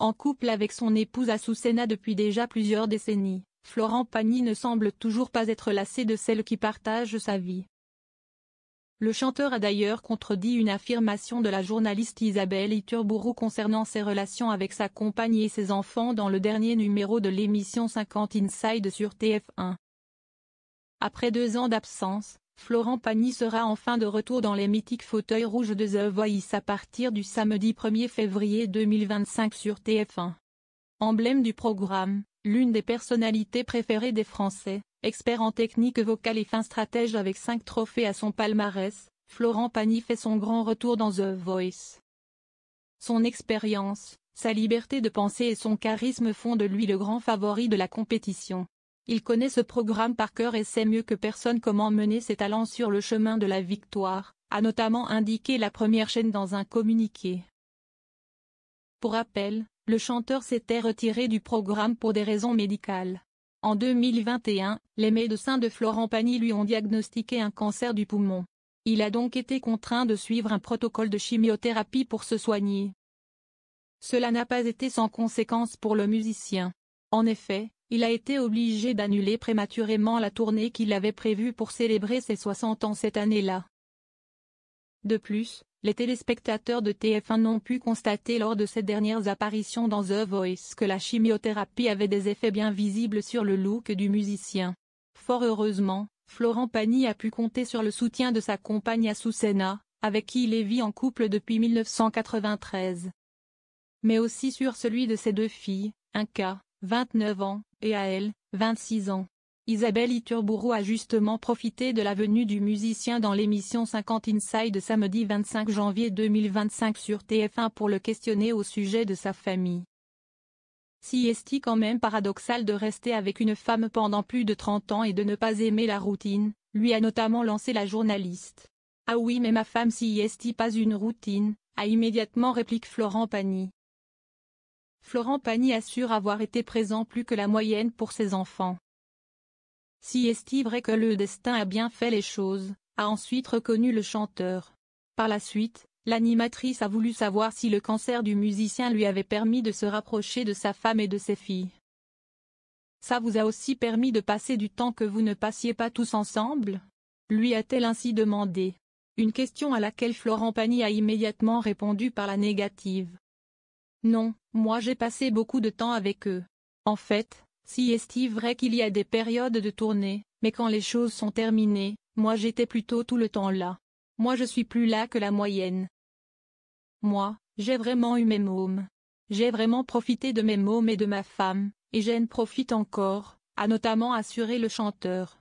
En couple avec son épouse Azucena depuis déjà plusieurs décennies, Florent Pagny ne semble toujours pas être lassé de celle qui partage sa vie. Le chanteur a d'ailleurs contredit une affirmation de la journaliste Isabelle Iturburu concernant ses relations avec sa compagne et ses enfants dans le dernier numéro de l'émission 50 Inside sur TF1. Après 2 ans d'absence, Florent Pagny sera enfin de retour dans les mythiques fauteuils rouges de The Voice à partir du samedi 1er février 2025 sur TF1. Emblème du programme, l'une des personnalités préférées des Français, expert en technique vocale et fin stratège avec 5 trophées à son palmarès, Florent Pagny fait son grand retour dans The Voice. Son expérience, sa liberté de penser et son charisme font de lui le grand favori de la compétition. Il connaît ce programme par cœur et sait mieux que personne comment mener ses talents sur le chemin de la victoire, a notamment indiqué la première chaîne dans un communiqué. Pour rappel, le chanteur s'était retiré du programme pour des raisons médicales. En 2021, les médecins de Florent Pagny lui ont diagnostiqué un cancer du poumon. Il a donc été contraint de suivre un protocole de chimiothérapie pour se soigner. Cela n'a pas été sans conséquence pour le musicien. En effet, il a été obligé d'annuler prématurément la tournée qu'il avait prévue pour célébrer ses 60 ans cette année-là. De plus, les téléspectateurs de TF1 n'ont pu constater lors de ses dernières apparitions dans The Voice que la chimiothérapie avait des effets bien visibles sur le look du musicien. Fort heureusement, Florent Pagny a pu compter sur le soutien de sa compagne Azucena, avec qui il vit en couple depuis 1993. Mais aussi sur celui de ses 2 filles, Inka, 29 ans, et Aël, 26 ans. Isabelle Iturburu a justement profité de la venue du musicien dans l'émission 50 Inside samedi 25 janvier 2025 sur TF1 pour le questionner au sujet de sa famille. Si est-il quand même paradoxal de rester avec une femme pendant plus de 30 ans et de ne pas aimer la routine, lui a notamment lancé la journaliste. Ah oui mais ma femme si est-il pas une routine, a immédiatement réplique Florent Pagny. Florent Pagny assure avoir été présent plus que la moyenne pour ses enfants. Si est-il vrai que le destin a bien fait les choses, a ensuite reconnu le chanteur. Par la suite, l'animatrice a voulu savoir si le cancer du musicien lui avait permis de se rapprocher de sa femme et de ses filles. Ça vous a aussi permis de passer du temps que vous ne passiez pas tous ensemble? Lui a-t-elle ainsi demandé. Une question à laquelle Florent Pagny a immédiatement répondu par la négative. Non, moi j'ai passé beaucoup de temps avec eux. En fait, si est-il vrai qu'il y a des périodes de tournée, mais quand les choses sont terminées, moi j'étais plutôt tout le temps là. Moi je suis plus là que la moyenne. Moi, j'ai vraiment eu mes mômes. J'ai vraiment profité de mes mômes et de ma femme, et j'en profite encore, a notamment assuré le chanteur.